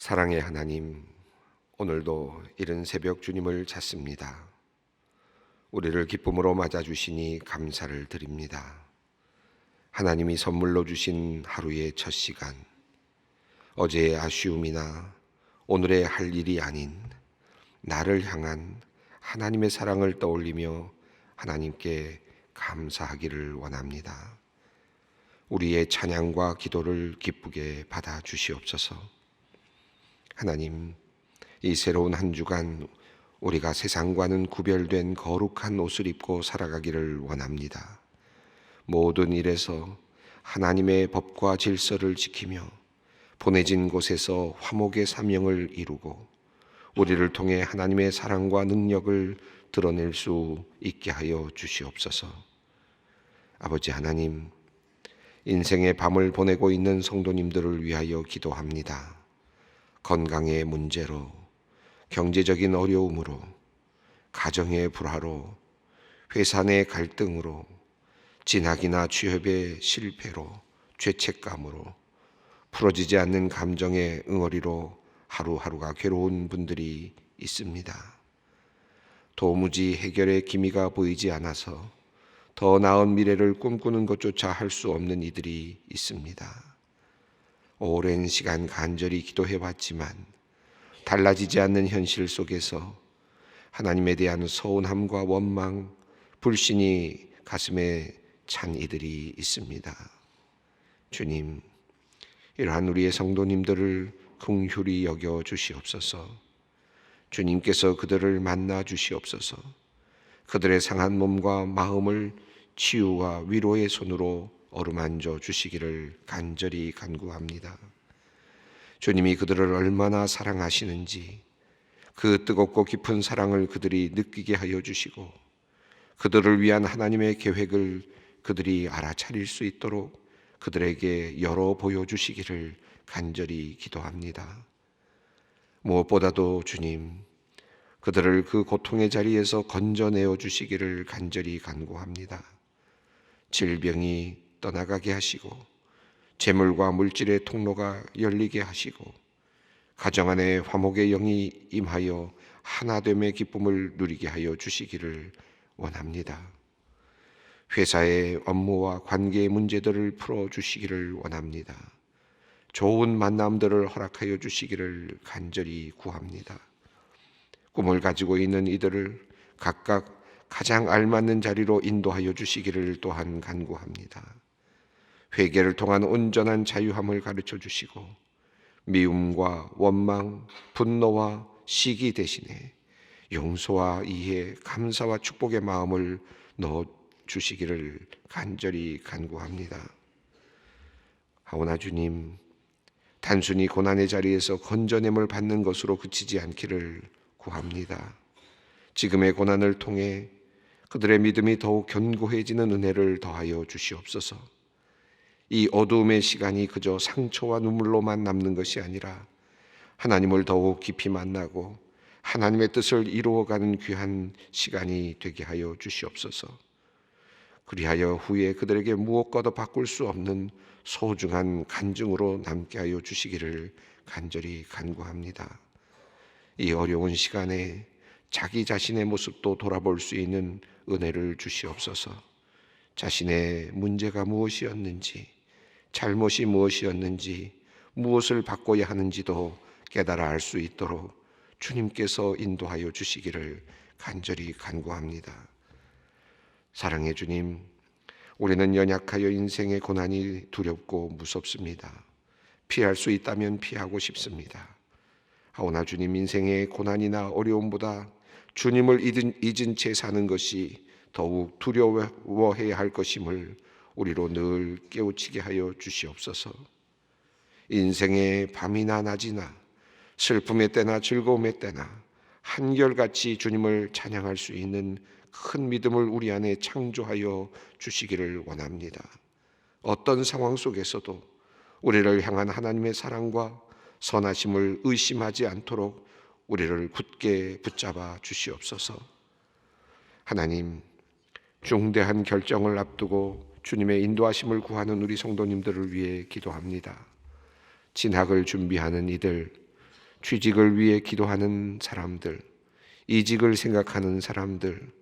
사랑의 하나님, 오늘도 이른 새벽 주님을 찾습니다. 우리를 기쁨으로 맞아주시니 감사를 드립니다. 하나님이 선물로 주신 하루의 첫 시간, 어제의 아쉬움이나 오늘의 할 일이 아닌 나를 향한 하나님의 사랑을 떠올리며 하나님께 감사하기를 원합니다. 우리의 찬양과 기도를 기쁘게 받아 주시옵소서. 하나님, 이 새로운 한 주간 우리가 세상과는 구별된 거룩한 옷을 입고 살아가기를 원합니다. 모든 일에서 하나님의 법과 질서를 지키며 보내진 곳에서 화목의 사명을 이루고 우리를 통해 하나님의 사랑과 능력을 드러낼 수 있게 하여 주시옵소서. 아버지 하나님, 인생의 밤을 보내고 있는 성도님들을 위하여 기도합니다. 건강의 문제로, 경제적인 어려움으로, 가정의 불화로, 회사 내 갈등으로, 진학이나 취업의 실패로, 죄책감으로, 풀어지지 않는 감정의 응어리로 하루하루가 괴로운 분들이 있습니다. 도무지 해결의 기미가 보이지 않아서 더 나은 미래를 꿈꾸는 것조차 할 수 없는 이들이 있습니다. 오랜 시간 간절히 기도해봤지만 달라지지 않는 현실 속에서 하나님에 대한 서운함과 원망, 불신이 가슴에 찬 이들이 있습니다. 주님, 이러한 우리의 성도님들을 긍휼히 여겨 주시옵소서. 주님께서 그들을 만나 주시옵소서. 그들의 상한 몸과 마음을 치유와 위로의 손으로 어루만져 주시기를 간절히 간구합니다. 주님이 그들을 얼마나 사랑하시는지 그 뜨겁고 깊은 사랑을 그들이 느끼게 하여 주시고 그들을 위한 하나님의 계획을 그들이 알아차릴 수 있도록 그들에게 열어 보여주시기를 간절히 기도합니다. 무엇보다도 주님, 그들을 그 고통의 자리에서 건져내어 주시기를 간절히 간구합니다. 질병이 떠나가게 하시고 재물과 물질의 통로가 열리게 하시고 가정 안에 화목의 영이 임하여 하나됨의 기쁨을 누리게 하여 주시기를 원합니다. 회사의 업무와 관계의 문제들을 풀어주시기를 원합니다. 좋은 만남들을 허락하여 주시기를 간절히 구합니다. 꿈을 가지고 있는 이들을 각각 가장 알맞는 자리로 인도하여 주시기를 또한 간구합니다. 회개를 통한 온전한 자유함을 가르쳐 주시고 미움과 원망, 분노와 시기 대신에 용서와 이해, 감사와 축복의 마음을 넣어 주시기를 간절히 간구합니다. 하오나 주님, 단순히 고난의 자리에서 건져냄을 받는 것으로 그치지 않기를 구합니다. 지금의 고난을 통해 그들의 믿음이 더욱 견고해지는 은혜를 더하여 주시옵소서. 이 어두움의 시간이 그저 상처와 눈물로만 남는 것이 아니라 하나님을 더욱 깊이 만나고 하나님의 뜻을 이루어가는 귀한 시간이 되게 하여 주시옵소서. 그리하여 후에 그들에게 무엇과도 바꿀 수 없는 소중한 간증으로 남게 하여 주시기를 간절히 간구합니다. 이 어려운 시간에 자기 자신의 모습도 돌아볼 수 있는 은혜를 주시옵소서. 자신의 문제가 무엇이었는지, 잘못이 무엇이었는지, 무엇을 바꿔야 하는지도 깨달아 알 수 있도록 주님께서 인도하여 주시기를 간절히 간구합니다. 사랑의 주님, 우리는 연약하여 인생의 고난이 두렵고 무섭습니다. 피할 수 있다면 피하고 싶습니다. 하오나 주님, 인생의 고난이나 어려움보다 주님을 잊은 채 사는 것이 더욱 두려워해야 할 것임을 우리로 늘 깨우치게 하여 주시옵소서. 인생의 밤이나 낮이나 슬픔의 때나 즐거움의 때나 한결같이 주님을 찬양할 수 있는 큰 믿음을 우리 안에 창조하여 주시기를 원합니다. 어떤 상황 속에서도 우리를 향한 하나님의 사랑과 선하심을 의심하지 않도록 우리를 굳게 붙잡아 주시옵소서. 하나님, 중대한 결정을 앞두고 주님의 인도하심을 구하는 우리 성도님들을 위해 기도합니다. 진학을 준비하는 이들, 취직을 위해 기도하는 사람들, 이직을 생각하는 사람들,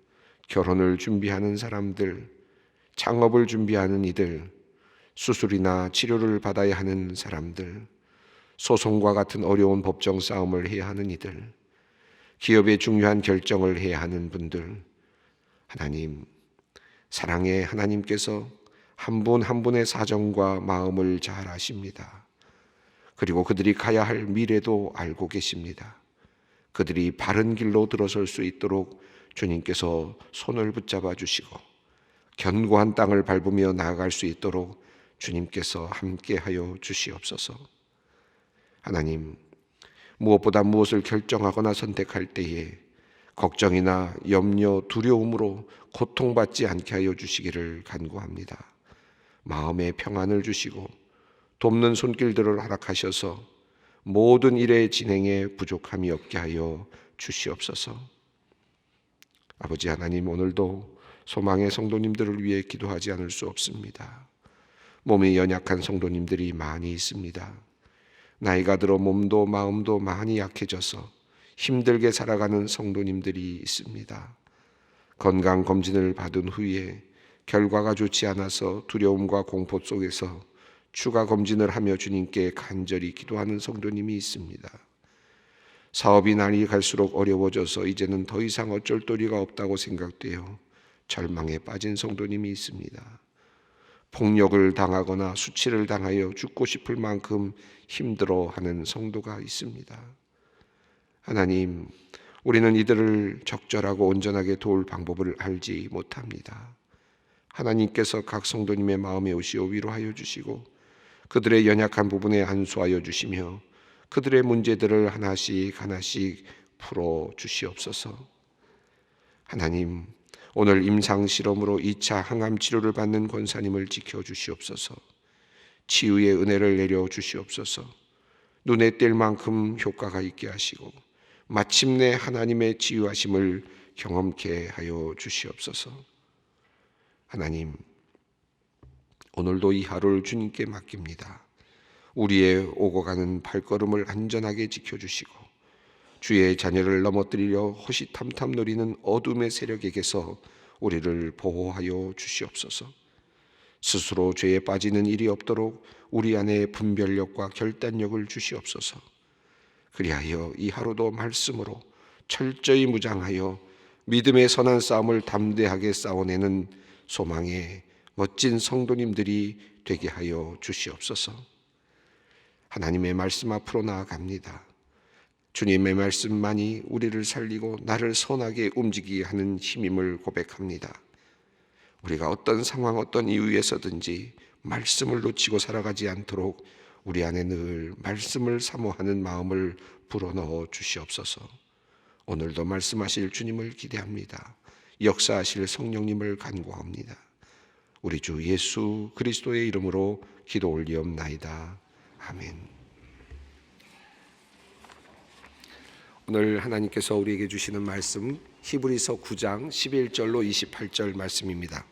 결혼을 준비하는 사람들, 창업을 준비하는 이들, 수술이나 치료를 받아야 하는 사람들, 소송과 같은 어려운 법정 싸움을 해야 하는 이들, 기업의 중요한 결정을 해야 하는 분들, 하나님, 사랑의 하나님께서 한 분 한 분의 사정과 마음을 잘 아십니다. 그리고 그들이 가야 할 미래도 알고 계십니다. 그들이 바른 길로 들어설 수 있도록 주님께서 손을 붙잡아 주시고 견고한 땅을 밟으며 나아갈 수 있도록 주님께서 함께하여 주시옵소서. 하나님, 무엇보다 무엇을 결정하거나 선택할 때에 걱정이나 염려, 두려움으로 고통받지 않게 하여 주시기를 간구합니다. 마음의 평안을 주시고 돕는 손길들을 허락하셔서 모든 일의 진행에 부족함이 없게 하여 주시옵소서. 아버지 하나님, 오늘도 소망의 성도님들을 위해 기도하지 않을 수 없습니다. 몸이 연약한 성도님들이 많이 있습니다. 나이가 들어 몸도 마음도 많이 약해져서 힘들게 살아가는 성도님들이 있습니다. 건강검진을 받은 후에 결과가 좋지 않아서 두려움과 공포 속에서 추가 검진을 하며 주님께 간절히 기도하는 성도님이 있습니다. 사업이 날이 갈수록 어려워져서 이제는 더 이상 어쩔 도리가 없다고 생각되어 절망에 빠진 성도님이 있습니다. 폭력을 당하거나 수치를 당하여 죽고 싶을 만큼 힘들어하는 성도가 있습니다. 하나님, 우리는 이들을 적절하고 온전하게 도울 방법을 알지 못합니다. 하나님께서 각 성도님의 마음에 오시어 위로하여 주시고 그들의 연약한 부분에 안수하여 주시며 그들의 문제들을 하나씩 하나씩 풀어 주시옵소서. 하나님, 오늘 임상실험으로 2차 항암 치료를 받는 권사님을 지켜주시옵소서. 치유의 은혜를 내려 주시옵소서. 눈에 띌 만큼 효과가 있게 하시고 마침내 하나님의 치유하심을 경험케 하여 주시옵소서. 하나님, 오늘도 이 하루를 주님께 맡깁니다. 우리의 오고 가는 발걸음을 안전하게 지켜주시고 주의 자녀를 넘어뜨리려 호시탐탐 노리는 어둠의 세력에게서 우리를 보호하여 주시옵소서. 스스로 죄에 빠지는 일이 없도록 우리 안에 분별력과 결단력을 주시옵소서. 그리하여 이 하루도 말씀으로 철저히 무장하여 믿음의 선한 싸움을 담대하게 싸워내는 소망의 멋진 성도님들이 되게 하여 주시옵소서. 하나님의 말씀 앞으로 나아갑니다. 주님의 말씀만이 우리를 살리고 나를 선하게 움직이게 하는 힘임을 고백합니다. 우리가 어떤 상황, 어떤 이유에서든지 말씀을 놓치고 살아가지 않도록 우리 안에 늘 말씀을 사모하는 마음을 불어넣어 주시옵소서. 오늘도 말씀하실 주님을 기대합니다. 역사하실 성령님을 간구합니다. 우리 주 예수 그리스도의 이름으로 기도 올리옵나이다. 아멘. 오늘 하나님께서 우리에게 주시는 말씀 히브리서 9장 11절로 28절 말씀입니다.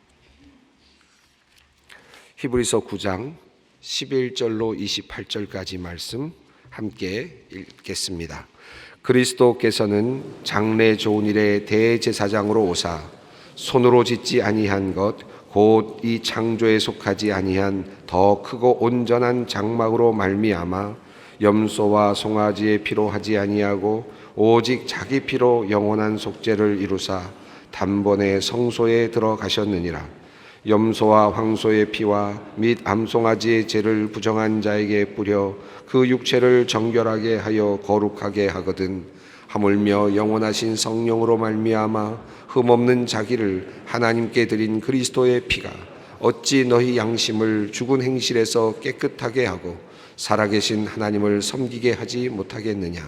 히브리서 9장 11절로 28절까지 말씀 함께 읽겠습니다. 그리스도께서는 장래 좋은 일의 대제사장으로 오사 손으로 짓지 아니한 것 곧 이 창조에 속하지 아니한 더 크고 온전한 장막으로 말미암아 염소와 송아지의 피로 하지 아니하고 오직 자기 피로 영원한 속죄를 이루사 단번에 성소에 들어가셨느니라. 염소와 황소의 피와 및 암송아지의 죄를 부정한 자에게 뿌려 그 육체를 정결하게 하여 거룩하게 하거든 하물며 영원하신 성령으로 말미암아 흠없는 자기를 하나님께 드린 그리스도의 피가 어찌 너희 양심을 죽은 행실에서 깨끗하게 하고 살아계신 하나님을 섬기게 하지 못하겠느냐.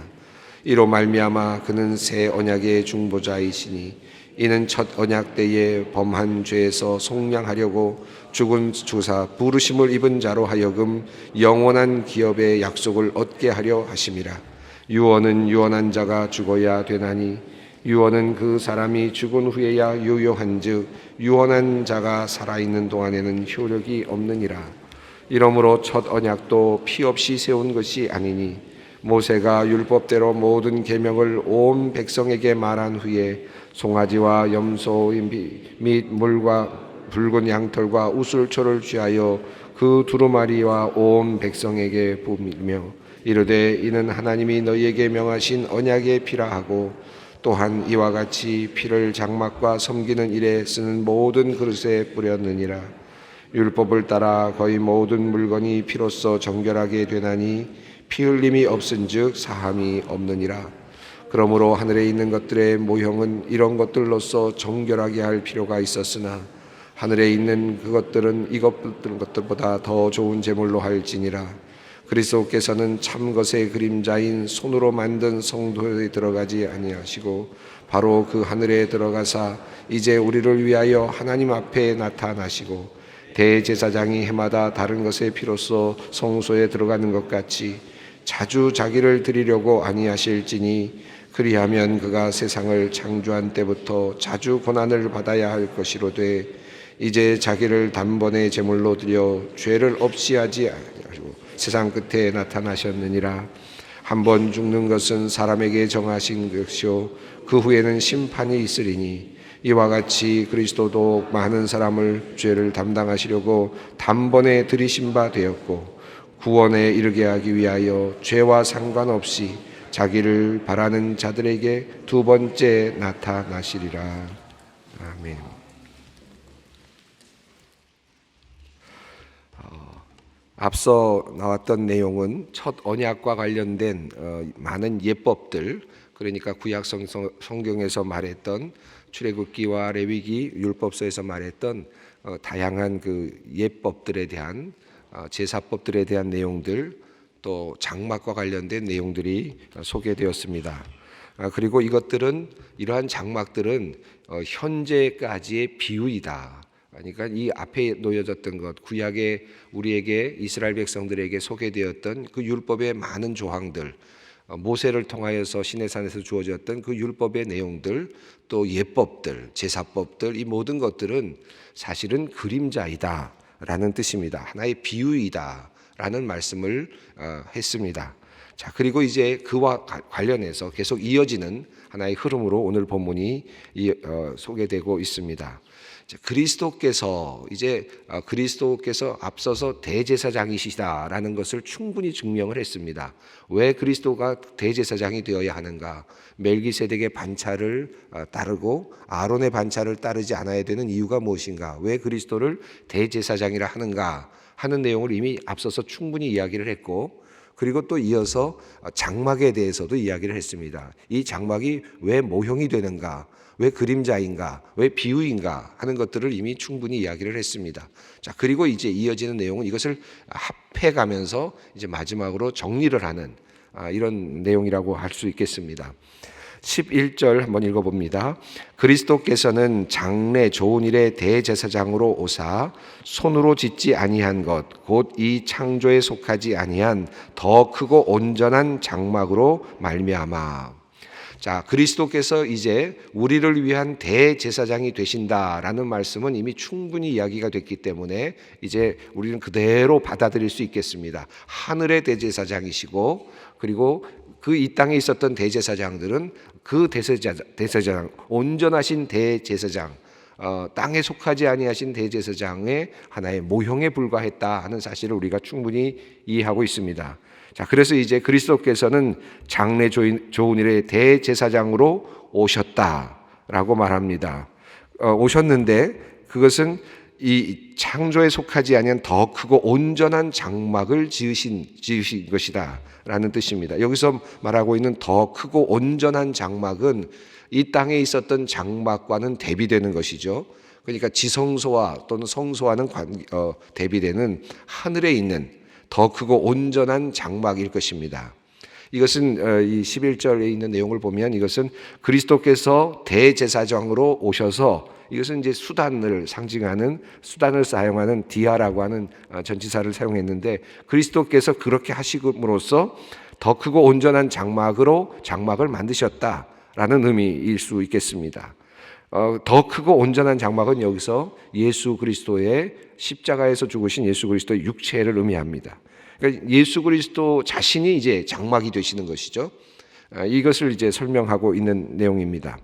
이로 말미암아 그는 새 언약의 중보자이시니 이는 첫 언약 때에 범한 죄에서 속량하려고 죽은 주사 부르심을 입은 자로 하여금 영원한 기업의 약속을 얻게 하려 하심이라. 유언은 유언한 자가 죽어야 되나니 유언은 그 사람이 죽은 후에야 유효한즉 유언한 자가 살아있는 동안에는 효력이 없느니라. 이러므로 첫 언약도 피 없이 세운 것이 아니니 모세가 율법대로 모든 계명을 온 백성에게 말한 후에 송아지와 염소 및 물과 붉은 양털과 우슬초를 취하여 그 두루마리와 온 백성에게 부으며 이르되 이는 하나님이 너희에게 명하신 언약의 피라 하고 또한 이와 같이 피를 장막과 섬기는 일에 쓰는 모든 그릇에 뿌렸느니라. 율법을 따라 거의 모든 물건이 피로써 정결하게 되나니 피 흘림이 없은즉 사함이 없느니라. 그러므로 하늘에 있는 것들의 모형은 이런 것들로서 정결하게 할 필요가 있었으나 하늘에 있는 그것들은 이것들보다 더 좋은 제물로 할지니라. 그리스도께서는 참 것의 그림자인 손으로 만든 성도에 들어가지 아니하시고 바로 그 하늘에 들어가사 이제 우리를 위하여 하나님 앞에 나타나시고 대제사장이 해마다 다른 것의 피로써 성소에 들어가는 것 같이 자주 자기를 드리려고 아니하실지니 그리하면 그가 세상을 창조한 때부터 자주 고난을 받아야 할 것이로되 이제 자기를 단번에 제물로 드려 죄를 없이 하지 아니하시고 세상 끝에 나타나셨느니라. 한 번 죽는 것은 사람에게 정하신 것이요 그 후에는 심판이 있으리니 이와 같이 그리스도도 많은 사람을 죄를 담당하시려고 단번에 들이신 바 되었고 구원에 이르게 하기 위하여 죄와 상관없이 자기를 바라는 자들에게 두 번째 나타나시리라. 아멘. 앞서 나왔던 내용은 첫 언약과 관련된 많은 예법들, 그러니까 구약 성경에서 말했던 출애굽기와 레위기, 율법서에서 말했던 다양한 그 예법들에 대한 제사법들에 대한 내용들, 또 장막과 관련된 내용들이 소개되었습니다. 그리고 이러한 장막들은 현재까지의 비유이다. 그러니까 이 앞에 놓여졌던 것, 구약에 우리에게 이스라엘 백성들에게 소개되었던 그 율법의 많은 조항들, 모세를 통하여서 시내산에서 주어졌던 그 율법의 내용들, 또 예법들, 제사법들, 이 모든 것들은 사실은 그림자이다라는 뜻입니다. 하나의 비유이다라는 말씀을 했습니다. 자, 그리고 이제 그와 관련해서 계속 이어지는 하나의 흐름으로 오늘 본문이 소개되고 있습니다. 그리스도께서 앞서서 대제사장이시다라는 것을 충분히 증명을 했습니다. 왜 그리스도가 대제사장이 되어야 하는가? 멜기세덱의 반차를 따르고 아론의 반차를 따르지 않아야 되는 이유가 무엇인가? 왜 그리스도를 대제사장이라 하는가? 하는 내용을 이미 앞서서 충분히 이야기를 했고, 그리고 또 이어서 장막에 대해서도 이야기를 했습니다. 이 장막이 왜 모형이 되는가? 왜 그림자인가? 왜 비유인가? 하는 것들을 이미 충분히 이야기를 했습니다. 자, 그리고 이제 이어지는 내용은 이것을 합해가면서 이제 마지막으로 정리를 하는 이런 내용이라고 할 수 있겠습니다. 11절 한번 읽어봅니다. 그리스도께서는 장래 좋은 일의 대제사장으로 오사 손으로 짓지 아니한 것 곧 이 창조에 속하지 아니한 더 크고 온전한 장막으로 말미암아. 자, 그리스도께서 이제 우리를 위한 대제사장이 되신다라는 말씀은 이미 충분히 이야기가 됐기 때문에 이제 우리는 그대로 받아들일 수 있겠습니다. 하늘의 대제사장이시고, 그리고 그 이 땅에 있었던 대제사장들은 그 대제사장, 온전하신 대제사장, 땅에 속하지 아니하신 대제사장의 하나의 모형에 불과했다 하는 사실을 우리가 충분히 이해하고 있습니다. 자, 그래서 이제 그리스도께서는 장래 좋은 일의 대제사장으로 오셨다라고 말합니다. 오셨는데 그것은 이 창조에 속하지 아니한 더 크고 온전한 장막을 지으신 것이다 라는 뜻입니다. 여기서 말하고 있는 더 크고 온전한 장막은 이 땅에 있었던 장막과는 대비되는 것이죠. 그러니까 지성소와 또는 성소와는 대비되는 하늘에 있는 더 크고 온전한 장막일 것입니다. 이것은 이 11절에 있는 내용을 보면 이것은 그리스도께서 대제사장으로 오셔서 이것은 이제 수단을 상징하는 수단을 사용하는 디아라고 하는 전치사를 사용했는데 그리스도께서 그렇게 하심으로써 더 크고 온전한 장막을 만드셨다라는 의미일 수 있겠습니다. 더 크고 온전한 장막은 여기서 예수 그리스도의 십자가에서 죽으신 예수 그리스도의 육체를 의미합니다. 그러니까 예수 그리스도 자신이 이제 장막이 되시는 것이죠. 이것을 이제 설명하고 있는 내용입니다.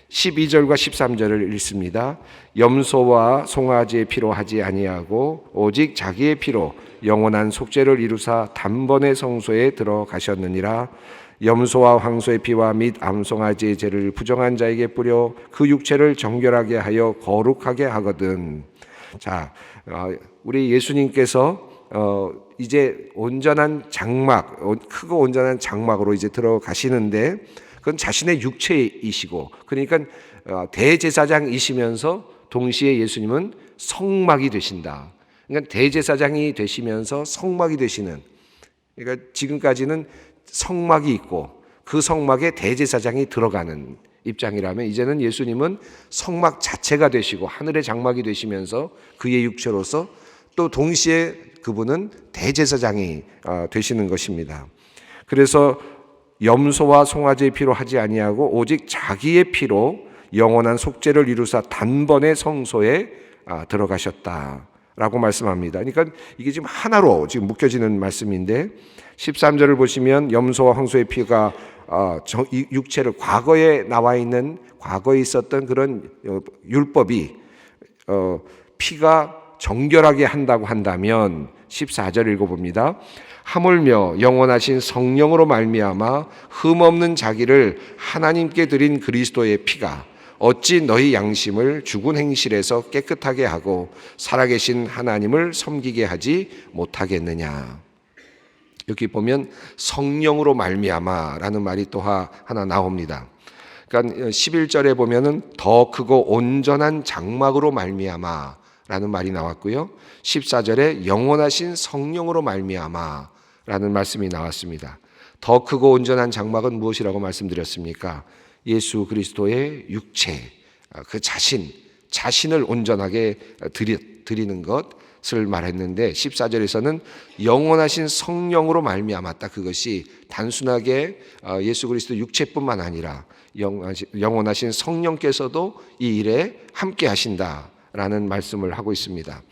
12절과 13절을 읽습니다. 염소와 송아지의 피로 하지 아니하고 오직 자기의 피로 영원한 속죄를 이루사 단번에 성소에 들어가셨느니라. 염소와 황소의 피와 및 암송아지의 죄를 부정한 자에게 뿌려 그 육체를 정결하게 하여 거룩하게 하거든. 자, 우리 예수님께서 이제 온전한 장막, 크고 온전한 장막으로 이제 들어가시는데, 그건 자신의 육체이시고, 그러니까 대제사장이시면서 동시에 예수님은 성막이 되신다. 그러니까 대제사장이 되시면서 성막이 되시는, 그러니까 지금까지는 성막이 있고 그 성막에 대제사장이 들어가는 입장이라면, 이제는 예수님은 성막 자체가 되시고 하늘의 장막이 되시면서 그의 육체로서 또 동시에 그분은 대제사장이 되시는 것입니다. 그래서 염소와 송아지의 피로 하지 아니하고 오직 자기의 피로 영원한 속죄를 이루사 단번에 성소에 들어가셨다라고 말씀합니다. 그러니까 이게 지금 하나로 지금 묶여지는 말씀인데, 13절을 보시면 염소와 황소의 피가 육체를, 과거에 나와 있는, 과거에 있었던 그런 율법이 피가 정결하게 한다고 한다면, 14절 읽어봅니다. 하물며 영원하신 성령으로 말미암아 흠없는 자기를 하나님께 드린 그리스도의 피가 어찌 너희 양심을 죽은 행실에서 깨끗하게 하고 살아계신 하나님을 섬기게 하지 못하겠느냐. 여기 보면 성령으로 말미암아라는 말이 또 하나 나옵니다. 그러니까 11절에 보면은 더 크고 온전한 장막으로 말미암아라는 말이 나왔고요. 14절에 영원하신 성령으로 말미암아라는 말씀이 나왔습니다. 더 크고 온전한 장막은 무엇이라고 말씀드렸습니까? 예수 그리스도의 육체, 그 자신을 온전하게 드리는 것을 말했는데, 14절에서는 영원하신 성령으로 말미암았다. 그것이 단순하게 예수 그리스도 육체뿐만 아니라 영원하신 성령께서도 이 일에 함께 하신다라는 말씀을 하고 있습니다.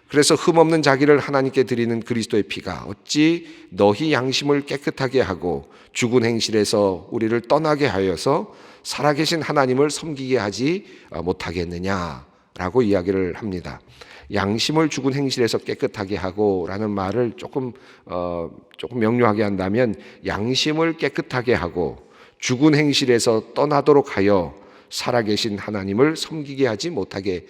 그래서 흠없는 자기를 하나님께 드리는 그리스도의 피가 어찌 너희 양심을 깨끗하게 하고 죽은 행실에서 우리를 떠나게 하여서 살아계신 하나님을 섬기게 하지 못하겠느냐라고 이야기를 합니다. 양심을 죽은 행실에서 깨끗하게 하고라는 말을 조금 명료하게 한다면, 양심을 깨끗하게 하고 죽은 행실에서 떠나도록 하여 살아계신 하나님을 섬기게 하지 못하게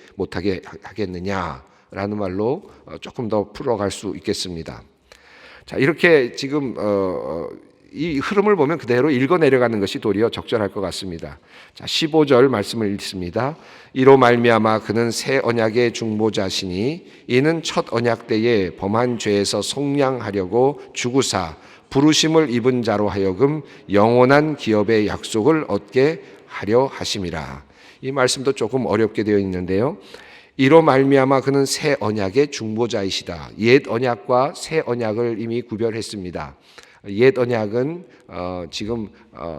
하겠느냐라는 말로 조금 더 풀어갈 수 있겠습니다. 자, 이렇게 지금 이 흐름을 보면 그대로 읽어 내려가는 것이 도리어 적절할 것 같습니다. 자, 15절 말씀을 읽습니다. 이로 말미암아 그는 새 언약의 중보자시니 이는 첫 언약 때에 범한 죄에서 속량하려고 죽으사 부르심을 입은 자로 하여금 영원한 기업의 약속을 얻게 하려 하심이라. 이 말씀도 조금 어렵게 되어 있는데요. 이로 말미암아 그는 새 언약의 중보자이시다. 옛 언약과 새 언약을 이미 구별했습니다. 옛 언약은 지금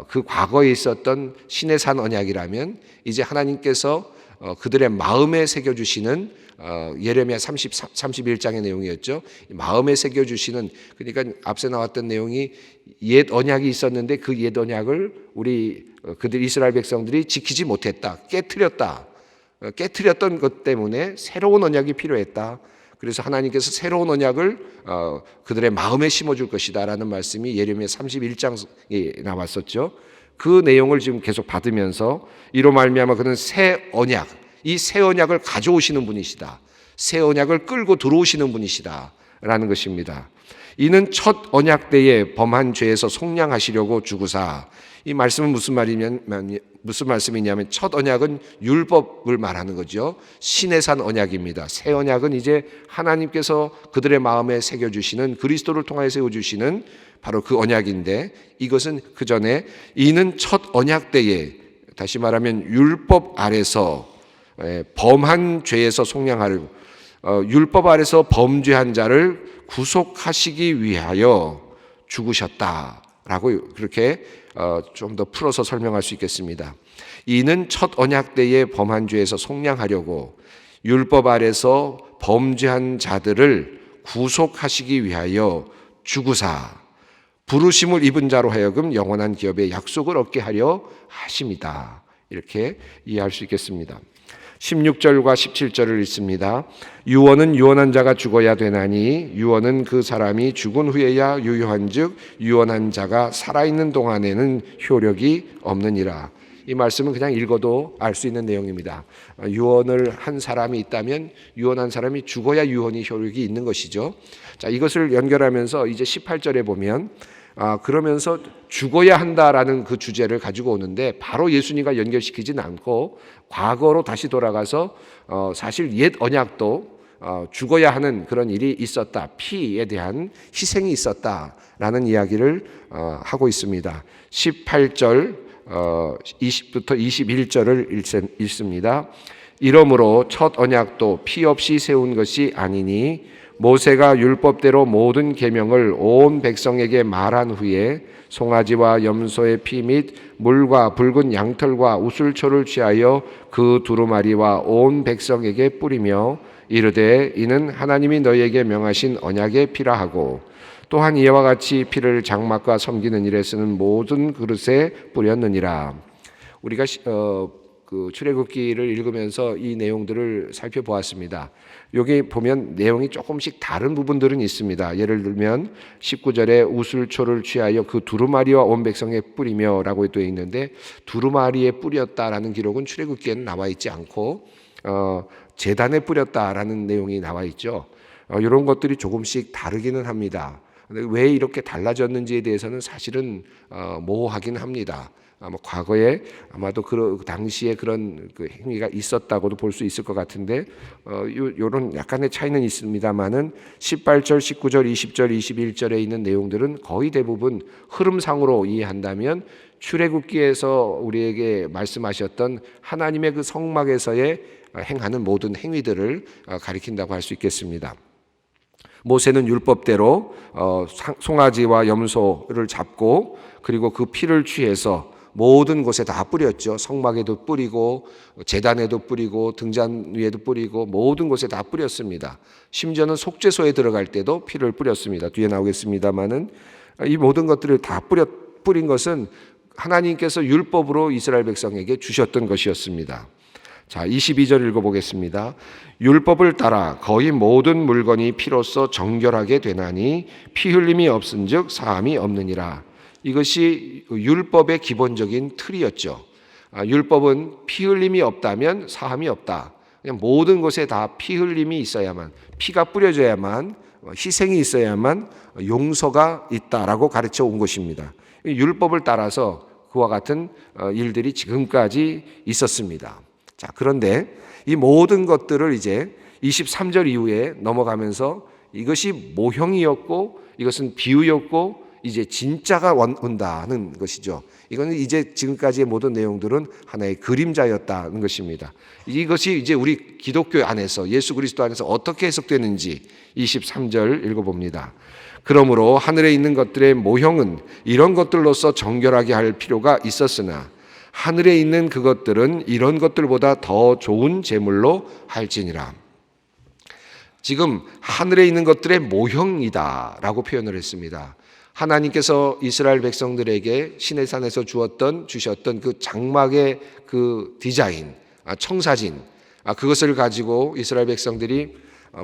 그 과거에 있었던 시내산 언약이라면, 이제 하나님께서 그들의 마음에 새겨주시는 예레미야 31장의 내용이었죠. 마음에 새겨주시는, 그러니까 앞서 나왔던 내용이 옛 언약이 있었는데 그 옛 언약을 그들 이스라엘 백성들이 지키지 못했다, 깨트렸던 것 때문에 새로운 언약이 필요했다. 그래서 하나님께서 새로운 언약을 그들의 마음에 심어줄 것이다 라는 말씀이 예레미야 31장에 나왔었죠. 그 내용을 지금 계속 받으면서 이로 말미암아 그는 새 언약, 이 새 언약을 가져오시는 분이시다, 새 언약을 끌고 들어오시는 분이시다 라는 것입니다. 이는 첫 언약 때에 범한 죄에서 속량하시려고 죽으사. 이 말씀은 무슨 말씀이냐면 첫 언약은 율법을 말하는 거죠. 시내산 언약입니다. 새 언약은 이제 하나님께서 그들의 마음에 새겨주시는, 그리스도를 통하여 세워주시는 바로 그 언약인데, 이것은 그 전에 이는 첫 언약 때에, 다시 말하면 율법 아래서 범한 죄에서 속량하려고, 율법 아래서 범죄한 자를 구속하시기 위하여 죽으셨다라고 그렇게 좀 더 풀어서 설명할 수 있겠습니다. 이는 첫 언약 때에 범한 죄에서 속량하려고 율법 아래서 범죄한 자들을 구속하시기 위하여 주구사 부르심을 입은 자로 하여금 영원한 기업의 약속을 얻게 하려 하심이다. 이렇게 이해할 수 있겠습니다. 16절과 17절을 읽습니다. 유언은 유언한 자가 죽어야 되나니 유언은 그 사람이 죽은 후에야 유효한즉 유언한 자가 살아있는 동안에는 효력이 없느니라. 이 말씀은 그냥 읽어도 알 수 있는 내용입니다. 유언을 한 사람이 있다면 유언한 사람이 죽어야 유언이 효력이 있는 것이죠. 자, 이것을 연결하면서 이제 18절에 보면 그러면서 죽어야 한다라는 그 주제를 가지고 오는데 바로 예수님과 연결시키지는 않고 과거로 다시 돌아가서 사실 옛 언약도 죽어야 하는 그런 일이 있었다. 피에 대한 희생이 있었다라는 이야기를 하고 있습니다. 18절 20부터 21절을 읽습니다. 이러므로 첫 언약도 피 없이 세운 것이 아니니 모세가 율법대로 모든 계명을 온 백성에게 말한 후에 송아지와 염소의 피 및 물과 붉은 양털과 우슬초를 취하여 그 두루마리와 온 백성에게 뿌리며 이르되 이는 하나님이 너희에게 명하신 언약의 피라 하고 또한 이와 같이 피를 장막과 섬기는 일에 쓰는 모든 그릇에 뿌렸느니라. 우리가 그 출애굽기를 읽으면서 이 내용들을 살펴보았습니다. 여기 보면 내용이 조금씩 다른 부분들은 있습니다. 예를 들면 19절에 우슬초를 취하여 그 두루마리와 온 백성에 뿌리며 라고 되어 있는데 두루마리에 뿌렸다라는 기록은 출애굽기에는 나와 있지 않고 제단에 뿌렸다라는 내용이 나와 있죠. 이런 것들이 조금씩 다르기는 합니다. 왜 이렇게 달라졌는지에 대해서는 사실은 모호하긴 합니다. 아마 과거에 아마도 그 당시에 그런 그 행위가 있었다고도 볼 수 있을 것 같은데 요런 약간의 차이는 있습니다만은 18절, 19절, 20절, 21절에 있는 내용들은 거의 대부분 흐름상으로 이해한다면 출애굽기에서 우리에게 말씀하셨던 하나님의 그 성막에서의 행하는 모든 행위들을 가리킨다고 할 수 있겠습니다. 모세는 율법대로 송아지와 염소를 잡고 그리고 그 피를 취해서 모든 곳에 다 뿌렸죠. 성막에도 뿌리고 제단에도 뿌리고 등잔 위에도 뿌리고 모든 곳에 다 뿌렸습니다. 심지어는 속죄소에 들어갈 때도 피를 뿌렸습니다. 뒤에 나오겠습니다마는 이 모든 것들을 다 뿌린 것은 하나님께서 율법으로 이스라엘 백성에게 주셨던 것이었습니다. 자, 22절 읽어보겠습니다. 율법을 따라 거의 모든 물건이 피로써 정결하게 되나니 피 흘림이 없은즉 사함이 없느니라. 이것이 율법의 기본적인 틀이었죠. 율법은 피 흘림이 없다면 사함이 없다. 그냥 모든 곳에 다 피 흘림이 있어야만, 피가 뿌려져야만, 희생이 있어야만 용서가 있다라고 가르쳐 온 것입니다. 율법을 따라서 그와 같은 일들이 지금까지 있었습니다. 자, 그런데 이 모든 것들을 이제 23절 이후에 넘어가면서 이것이 모형이었고 이것은 비유였고 이제 진짜가 온다는 것이죠. 이거는 이제 지금까지의 모든 내용들은 하나의 그림자였다는 것입니다. 이것이 이제 우리 기독교 안에서 예수 그리스도 안에서 어떻게 해석되는지 23절 읽어봅니다. 그러므로 하늘에 있는 것들의 모형은 이런 것들로서 정결하게 할 필요가 있었으나 하늘에 있는 그것들은 이런 것들보다 더 좋은 제물로 할지니라. 지금 하늘에 있는 것들의 모형이다라고 표현을 했습니다. 하나님께서 이스라엘 백성들에게 시내산에서 주셨던 그 장막의 그 디자인, 청사진, 그것을 가지고 이스라엘 백성들이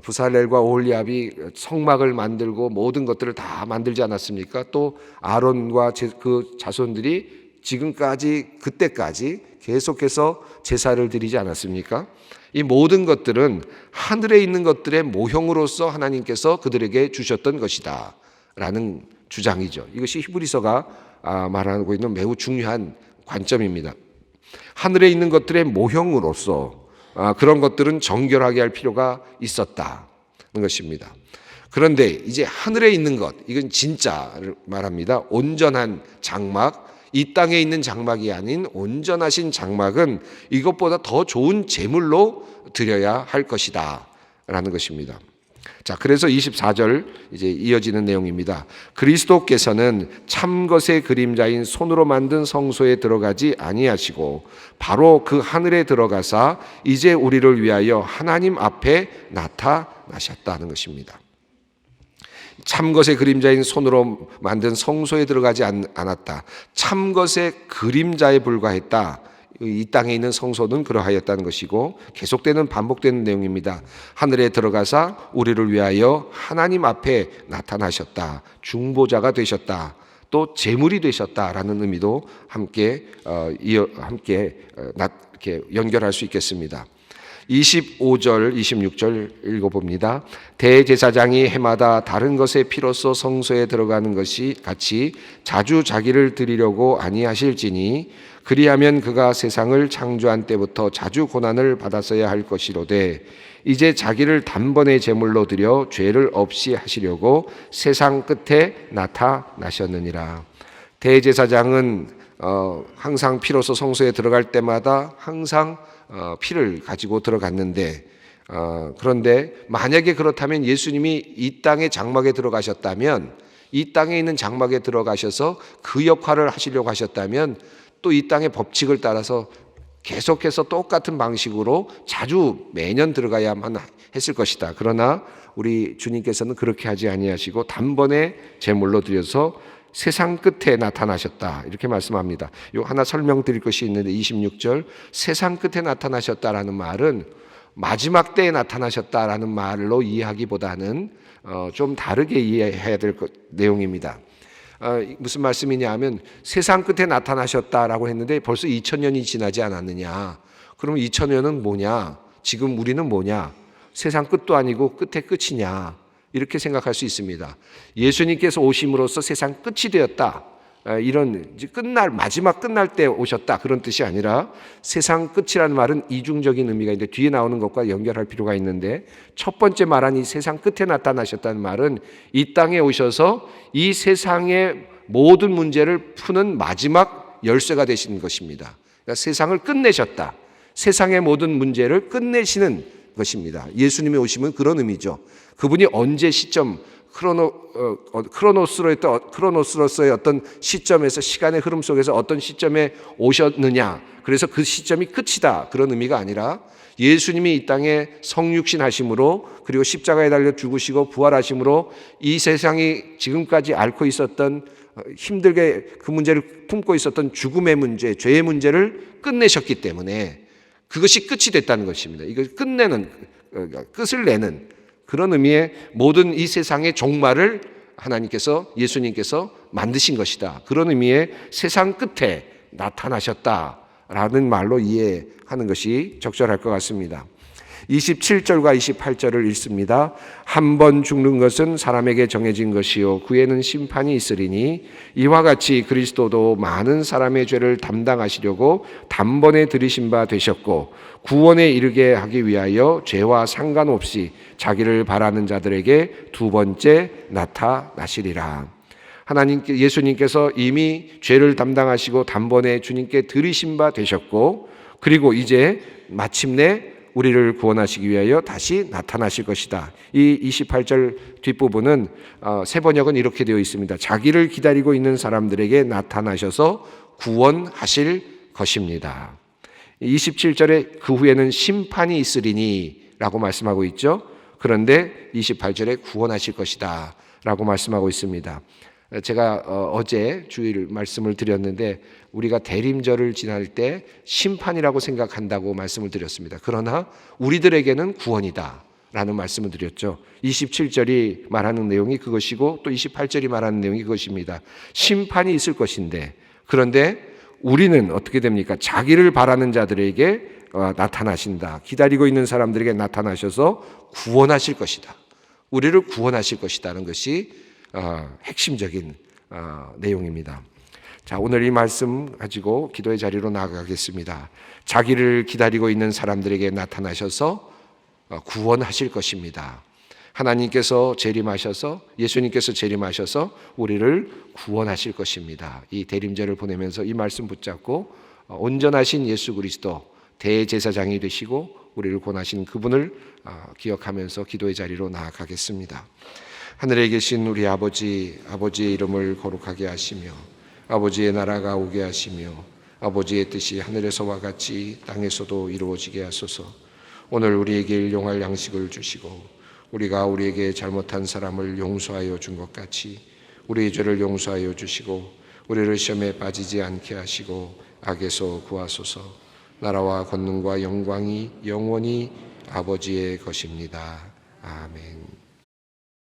부살렐과 오홀리압이 성막을 만들고 모든 것들을 다 만들지 않았습니까? 또 아론과 그 자손들이 지금까지 그때까지 계속해서 제사를 드리지 않았습니까? 이 모든 것들은 하늘에 있는 것들의 모형으로서 하나님께서 그들에게 주셨던 것이다 라는 주장이죠. 이것이 히브리서가 말하고 있는 매우 중요한 관점입니다. 하늘에 있는 것들의 모형으로서 그런 것들은 정결하게 할 필요가 있었다는 것입니다. 그런데 이제 하늘에 있는 것, 이건 진짜를 말합니다. 온전한 장막, 이 땅에 있는 장막이 아닌 온전하신 장막은 이것보다 더 좋은 제물로 드려야 할 것이다 라는 것입니다. 자, 그래서 24절 이제 이어지는 내용입니다. 그리스도께서는 참 것의 그림자인 손으로 만든 성소에 들어가지 아니하시고 바로 그 하늘에 들어가사 이제 우리를 위하여 하나님 앞에 나타나셨다는 것입니다. 참것의 그림자인 손으로 만든 성소에 들어가지 않았다. 참것의 그림자에 불과했다. 이 땅에 있는 성소는 그러하였다는 것이고, 계속되는 반복되는 내용입니다. 하늘에 들어가사 우리를 위하여 하나님 앞에 나타나셨다. 중보자가 되셨다. 또 제물이 되셨다라는 의미도 함께 이렇게 연결할 수 있겠습니다. 25절, 26절 읽어봅니다. 대제사장이 해마다 다른 것의 피로써 성소에 들어가는 것이 같이 자주 자기를 드리려고 아니하실지니 그리하면 그가 세상을 창조한 때부터 자주 고난을 받았어야 할 것이로되 이제 자기를 단번에 제물로 드려 죄를 없이 하시려고 세상 끝에 나타나셨느니라. 대제사장은 항상 피로써 성소에 들어갈 때마다 항상 피를 가지고 들어갔는데, 그런데 만약에 그렇다면 예수님이 이 땅의 장막에 들어가셨다면, 이 땅에 있는 장막에 들어가셔서 그 역할을 하시려고 하셨다면 또 이 땅의 법칙을 따라서 계속해서 똑같은 방식으로 자주 매년 들어가야만 했을 것이다. 그러나 우리 주님께서는 그렇게 하지 아니하시고 단번에 제물로 드려서 세상 끝에 나타나셨다. 이렇게 말씀합니다. 요 하나 설명드릴 것이 있는데 26절 세상 끝에 나타나셨다라는 말은 마지막 때에 나타나셨다라는 말로 이해하기보다는 좀 다르게 이해해야 될 내용입니다. 무슨 말씀이냐 하면 세상 끝에 나타나셨다라고 했는데 벌써 2000년이 지나지 않았느냐. 그러면 2000년은 뭐냐? 지금 우리는 뭐냐? 세상 끝도 아니고 끝의 끝이냐? 이렇게 생각할 수 있습니다. 예수님께서 오심으로써 세상 끝이 되었다. 이런 마지막 끝날 때 오셨다. 그런 뜻이 아니라 세상 끝이라는 말은 이중적인 의미가 있는데 뒤에 나오는 것과 연결할 필요가 있는데 첫 번째 말한 이 세상 끝에 나타나셨다는 말은 이 땅에 오셔서 이 세상의 모든 문제를 푸는 마지막 열쇠가 되신 것입니다. 그러니까 세상을 끝내셨다. 세상의 모든 문제를 끝내시는 것입니다. 예수님이 오시면 그런 의미죠. 그분이 언제 시점 크로노스로서의 어떤 시점에서 시간의 흐름 속에서 어떤 시점에 오셨느냐, 그래서 그 시점이 끝이다, 그런 의미가 아니라 예수님이 이 땅에 성육신 하심으로 그리고 십자가에 달려 죽으시고 부활하심으로 이 세상이 지금까지 앓고 있었던 힘들게 그 문제를 품고 있었던 죽음의 문제, 죄의 문제를 끝내셨기 때문에 그것이 끝이 됐다는 것입니다. 이걸 끝내는, 끝을 내는 그런 의미의 모든 이 세상의 종말을 하나님께서, 예수님께서 만드신 것이다. 그런 의미의 세상 끝에 나타나셨다라는 말로 이해하는 것이 적절할 것 같습니다. 27절과 28절을 읽습니다. 한 번 죽는 것은 사람에게 정해진 것이요 그 후에는 심판이 있으리니 이와 같이 그리스도도 많은 사람의 죄를 담당하시려고 단번에 들이신 바 되셨고 구원에 이르게 하기 위하여 죄와 상관없이 자기를 바라는 자들에게 두 번째 나타나시리라. 예수님께서 이미 죄를 담당하시고 단번에 주님께 들이신 바 되셨고 그리고 이제 마침내 우리를 구원하시기 위하여 다시 나타나실 것이다. 이 28절 뒷부분은 세 번역은 이렇게 되어 있습니다. 자기를 기다리고 있는 사람들에게 나타나셔서 구원하실 것입니다. 27절에 그 후에는 심판이 있으리니 라고 말씀하고 있죠. 그런데 28절에 구원하실 것이다 라고 말씀하고 있습니다. 제가 어제 주일 말씀을 드렸는데 우리가 대림절을 지날 때 심판이라고 생각한다고 말씀을 드렸습니다. 그러나 우리들에게는 구원이다 라는 말씀을 드렸죠. 27절이 말하는 내용이 그것이고 또 28절이 말하는 내용이 그것입니다. 심판이 있을 것인데 그런데 우리는 어떻게 됩니까? 자기를 바라는 자들에게 나타나신다. 기다리고 있는 사람들에게 나타나셔서 구원하실 것이다. 우리를 구원하실 것이라는 것이 핵심적인 내용입니다. 자, 오늘 이 말씀 가지고 기도의 자리로 나아가겠습니다. 자기를 기다리고 있는 사람들에게 나타나셔서 구원하실 것입니다. 하나님께서 재림하셔서 예수님께서 재림하셔서 우리를 구원하실 것입니다. 이 대림절을 보내면서 이 말씀 붙잡고 온전하신 예수 그리스도 대제사장이 되시고 우리를 구원하신 그분을 기억하면서 기도의 자리로 나아가겠습니다. 하늘에 계신 우리 아버지의 이름을 거룩하게 하시며 아버지의 나라가 오게 하시며 아버지의 뜻이 하늘에서와 같이 땅에서도 이루어지게 하소서. 오늘 우리에게 일용할 양식을 주시고 우리가 우리에게 잘못한 사람을 용서하여 준 것 같이 우리의 죄를 용서하여 주시고 우리를 시험에 빠지지 않게 하시고 악에서 구하소서. 나라와 권능과 영광이 영원히 아버지의 것입니다. 아멘.